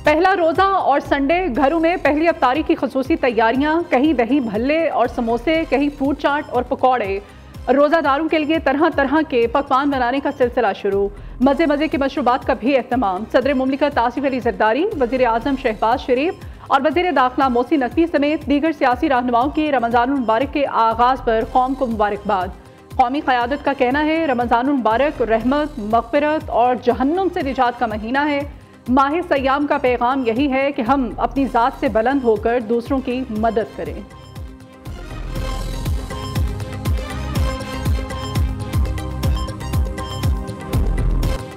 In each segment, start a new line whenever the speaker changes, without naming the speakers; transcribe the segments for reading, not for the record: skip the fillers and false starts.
पहला रोज़ा और संडे, घरों में पहली अफ्तारी की खसूसी तैयारियां, कहीं दही भल्ले और समोसे, कहीं फ्रूट चाट और पकौड़े। रोज़ादारों के लिए तरह तरह के पकवान बनाने का सिलसिला शुरू। मज़े मज़े के मशरूबात का भी एहतमाम। सदर मुमलिकत आसिफ अली ज़रदारी, वज़ीर आज़म शहबाज शरीफ और वज़ीर दाखिला मोहसिन नकवी समेत दीगर सियासी रहनुमाओं की रमज़ान मुबारक के आगाज़ पर कौम को मुबारकबाद। कौमी क़यादत का कहना है रमज़ान मुबारक रहमत, मग़फ़िरत और जहन्नुम से निजात का महीना है। माह सयाम का पैगाम यही है कि हम अपनी ज़ात से बुलंद होकर दूसरों की मदद करें।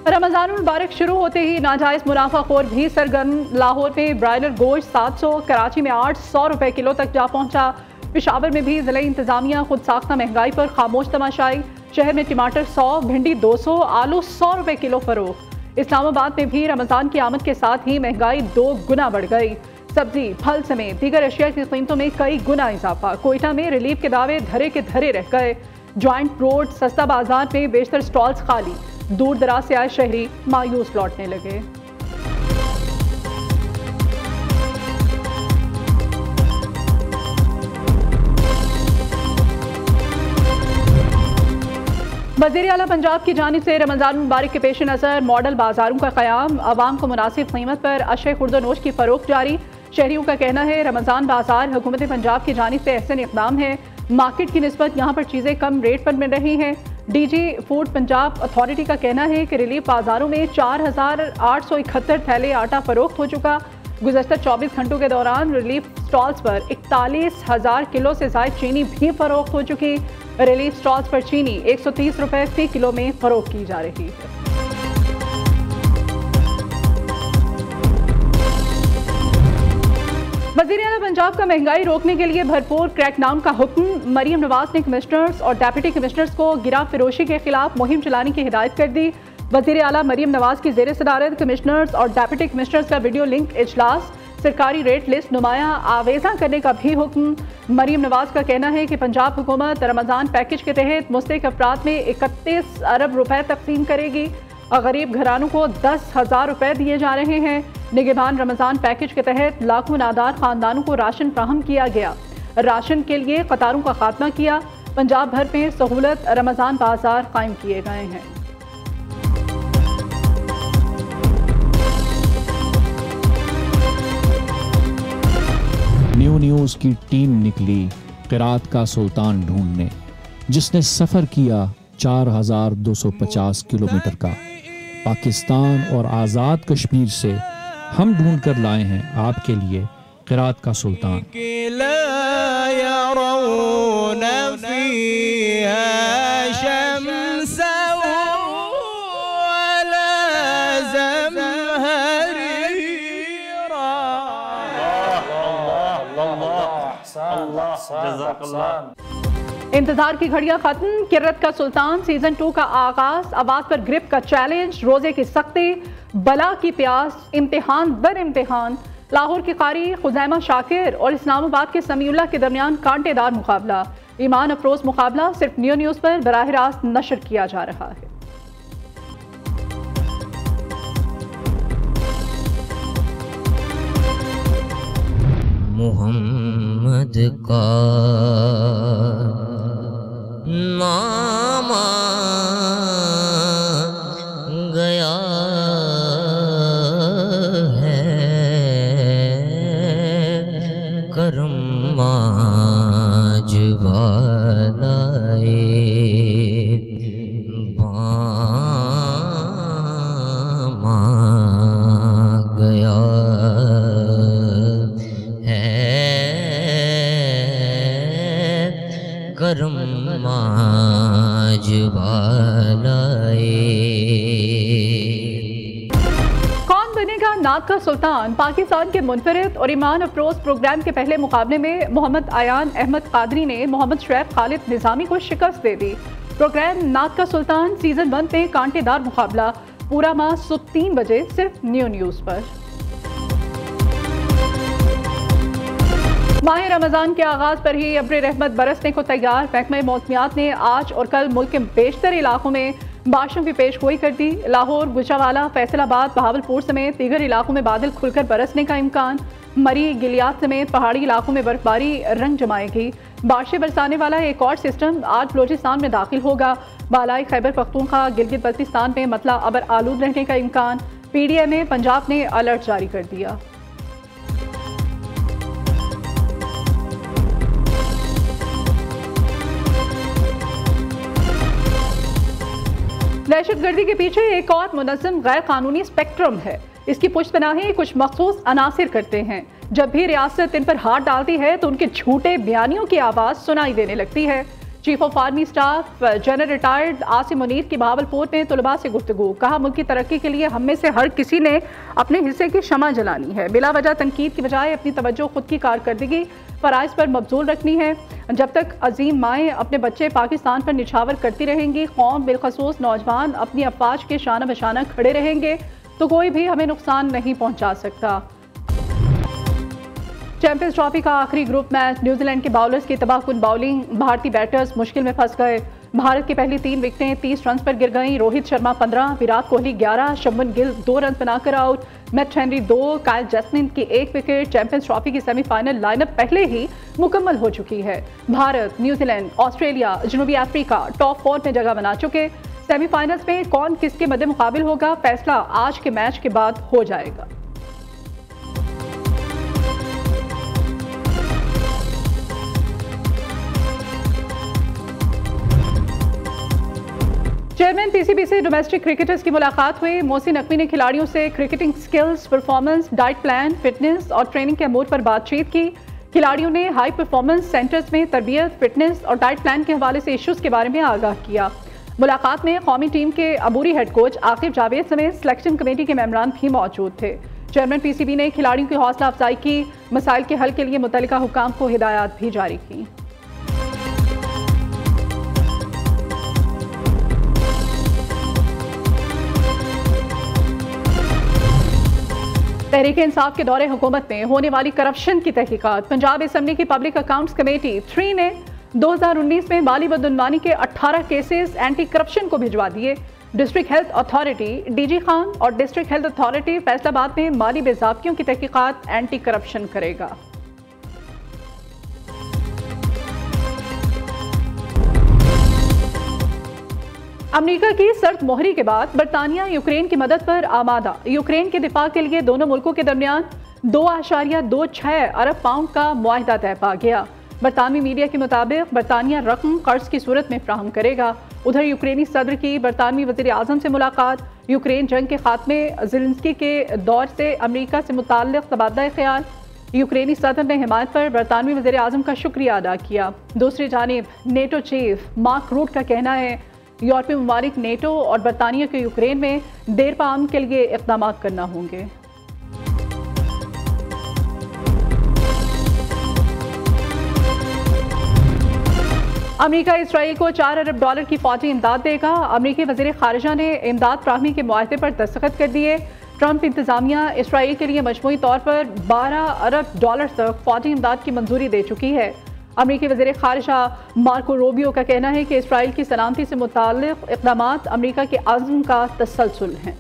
रमज़ान मुबारक शुरू होते ही नाजायज़ मुनाफाखोर भी सरगर्म। लाहौर में ब्रायलर गोश्त 700, कराची में 800 रुपये किलो तक जा पहुंचा। पेशावर में भी ज़िला इंतज़ामिया खुद साख्ता महंगाई पर खामोश तमाशाई। शहर में टमाटर 100, भिंडी 200, आलू 100 रुपये किलो फरोख्त। इस्लामाबाद में भी रमज़ान की आमद के साथ ही महंगाई 2 गुना बढ़ गई। सब्जी, फल समेत दीगर अशिया की कीमतों में कई गुना इजाफा। कोयटा में रिलीफ के दावे धरे के धरे रह गए। जॉइंट रोड सस्ता बाजार में बेशतर स्टॉल्स खाली। दूर दराज से आए शहरी मायूस लौटने लगे। वज़ीर आला पंजाब की जानिब से रमज़ान मुबारक के पेश नज़र मॉडल बाजारों का क़याम। अवाम को मुनासिब कीमत पर अशय खुर्दनोश की फ़रोख्त जारी। शहरियों का कहना है रमज़ान बाजार हुकूमत पंजाब की जानिब से एहसन इक़दाम है। मार्केट की निस्बत यहाँ पर चीज़ें कम रेट पर मिल रही हैं। DG फूड पंजाब अथॉरिटी का कहना है कि रिलीफ बाज़ारों में 4871 थैले आटा फ़रोख्त हो चुका। गुज़श्ता 24 घंटों के दौरान रिलीफ स्टॉल्स पर 41,000 किलो से ज़ायद चीनी भी फ़रोख्त हो चुकी। रिलीफ स्टॉल्स पर चीनी 130 रुपये फ़ी किलो में फ़रोख्त की जा रही है। वज़ीर आला पंजाब का महंगाई रोकने के लिए भरपूर क्रैकडाउन का हुक्म। मरीम नवाज ने कमिश्नर्स और डेप्यूटी कमिश्नर्स को गिरा फिरोशी के खिलाफ मुहिम चलाने की हिदायत कर दी। वज़ीर आला मरीम नवाज की ज़ेर सदारत कमिश्नर्स और डेप्यूटी कमिश्नर्स का वीडियो लिंक इजलास। सरकारी रेट लिस्ट नुमाया आवेज़ा करने का भी हुक्म। मरीम नवाज का कहना है कि पंजाब हुकूमत रमज़ान पैकेज के तहत मुस्तहिक अफराद में 31 अरब रुपए तकसीम करेगी। गरीब घरानों को 10,000 रुपए दिए जा रहे हैं। निगहबान रमज़ान पैकेज के तहत लाखों नादार ख़ानदानों को राशन फ्राहम किया गया। राशन के लिए कतारों का खात्मा किया। पंजाब भर में सहूलत रमज़ान बाजार कायम किए गए हैं।
न्यूज़ की टीम निकली क़िरात का सुल्तान ढूंढने, जिसने सफ़र किया 4250 किलोमीटर का। पाकिस्तान और आज़ाद कश्मीर से हम ढूंढ कर लाए हैं आपके लिए क़िरात का सुल्तान।
इंतजार की घड़ियां खत्म। किरत का सुल्तान सीजन 2 का आगाज। आवाज पर ग्रिप का चैलेंज, रोजे की सख्ती, बला की प्यास, इम्तिहान दर इम्तिहान। लाहौर की कारी खुजैमा शाकिर और इस्लामाबाद के समीउल्लाह के दरमियान कांटेदार मुकाबला। ईमान अफरोज मुकाबला सिर्फ न्यूज़ पर बराह रास्त नशर किया जा रहा है।
मोहम्मद का नाम गया है, करम आज वालाए बामा गया करम आज वालाए।
कौन बनेगा नात का सुल्तान? पाकिस्तान के मुनफरिद और ईमान अफरोज प्रोग्राम के पहले मुकाबले में मोहम्मद आयान अहमद कादरी ने मोहम्मद शुएब खालिद निजामी को शिकस्त दे दी। प्रोग्राम नात का सुल्तान सीजन 1 में कांटेदार मुकाबला। पूरा माह सुबह 3 बजे सिर्फ न्यूज़ पर। माह रमज़ान के आगाज़ पर ही अब्र रहमत बरसने को तैयार। महकमा मौसमियात ने आज और कल मुल्क के बेशतर इलाकों में बारिशों की पेशगोई कर दी। लाहौर, गुजरांवाला, फैसलाबाद, बहावलपुर समेत दीगर इलाकों में बादल खुलकर बरसने का इम्कान। मरी, गिलियात समेत पहाड़ी इलाकों में बर्फबारी रंग जमाएगी। बारिशें बरसाने वाला एक और सिस्टम आज बलोचिस्तान में दाखिल होगा। बालाई खैबर पख्तूनख्वा, गिलगित बल्तिस्तान में मतला अबर आलूद रहने का इम्कान। PDA में पंजाब ने अलर्ट जारी कर दिया। दहशतगर्दी के पीछे एक और मुनज़्ज़म गैर कानूनी स्पेक्ट्रम है। इसकी पुष्टपनाही कुछ मखसूस अनासिर करते हैं। जब भी रियासत इन पर हाथ डालती है तो उनके झूठे बयानियों की आवाज़ सुनाई देने लगती है। Chief of army staff general retired Asim Munir की बहावलपुर में तलबा से गुफ्तगू। कहा, मुल्क की तरक्की के लिए हम में से हर किसी ने अपने हिस्से की शमा जलानी है। बिला वजह तनकीद की बजाय अपनी तवज्जो खुद की कारकर्दगी फ़राइज़ पर मबजूल रखनी है। जब तक अजीम माएँ अपने बच्चे पाकिस्तान पर निछावर करती रहेंगी, कौम बिलखसूस नौजवान अपनी अफवाज के शाना बशाना खड़े रहेंगे, तो कोई भी हमें नुकसान नहीं पहुँचा सकता। चैंपियंस ट्रॉफी का आखिरी ग्रुप मैच, न्यूजीलैंड के बाउलर्स की तबाहकुन बॉलिंग, भारतीय बैटर्स मुश्किल में फंस गए। भारत की पहली 3 विकेटें 30 रन पर गिर गईं। रोहित शर्मा 15, विराट कोहली 11, शुभमन गिल 2 रन बनाकर out, Matt Henry 2, Kyle Jamieson की 1 विकेट। चैंपियंस ट्रॉफी की सेमीफाइनल लाइनअप पहले ही मुकम्मल हो चुकी है। भारत, न्यूजीलैंड, ऑस्ट्रेलिया, जनूबी अफ्रीका टॉप 4 में जगह बना चुके। सेमीफाइनल्स में कौन किसके मद्दे मुकाबिल होगा, फैसला आज के मैच के बाद हो जाएगा। चेयरमैन PCB से डोमेस्टिक क्रिकेटर्स की मुलाकात हुई। मोहसिन नकवी ने खिलाड़ियों से cricketing skills, performance, diet plan, fitness और ट्रेनिंग के अमूर पर बातचीत की। खिलाड़ियों ने हाई परफॉर्मेंस सेंटर्स में तरबियत, फिटनेस और डाइट प्लान के हवाले से इश्यूज के बारे में आगाह किया। मुलाकात में कौमी टीम के अबूरी हेड कोच आकिब जावेद समेत सिलेक्शन कमेटी के मेंबरान भी मौजूद थे। चेयरमैन PCB ने खिलाड़ियों की हौसला अफजाई की, मसाइल के हल के लिए मुतल्लिका हुकाम को हिदायत भी जारी की। तहरीक इंसाफ के दौरे हुकूमत में होने वाली करप्शन की तहकीकात। पंजाब असम्बली की पब्लिक अकाउंट्स कमेटी 3 ने 2019 में माली बदनवानी के 18 केसेस एंटी करप्शन को भिजवा दिए। District health authority DG Khan और डिस्ट्रिक्ट हेल्थ अथॉरिटी फैसलाबाद में माली बेज़ाब्तियों की तहकीकात एंटी करप्शन करेगा। अमेरिका की सर्द मोहरी के बाद बरतानिया यूक्रेन की मदद पर आमादा। यूक्रेन के दिफा के लिए दोनों मुल्कों के दरमियान 2.26 अरब पाउंड का मुआहिदा तय पा गया। बरतानवी मीडिया के मुताबिक बरतानिया रकम कर्ज की सूरत में फ्राहम करेगा। उधर यूक्रेनी सदर की बरतानवी वज़ीर आज़म से मुलाकात। यूक्रेन जंग के खात्मे, ज़ेलेंस्की के दौर से अमेरिका से मुताल्लिक़ तबादला ख्याल। यूक्रेनी सदर ने हिमायत पर बरतानवी वज़ीर आज़म का शुक्रिया अदा किया। दूसरी जानिब नेटो चीफ मार्क रूट का कहना है, यूरोपीय ममालिक नेटो और बरतानिया के यूक्रेन में देर पाम के लिए इक़दाम करना होंगे। अमेरिका इसराइल को $4 अरब की फौजी इमदाद देगा। अमेरिकी वज़ीर ख़ारिजा ने इमदाद फ्राहमी के मुआहदे पर दस्तखत कर दिए। ट्रंप इंतज़ामिया इसराइल के लिए मजमूई तौर पर $12 अरब तक फौजी इमदाद की मंजूरी दे चुकी है। अमेरिकी वज़ीर ख़ारिजा मार्को रूबियो का कहना है कि इसराइल की सलामती से मुताल्लिक़ इक़दामात अमेरिका के अज़्म का तसलसल हैं।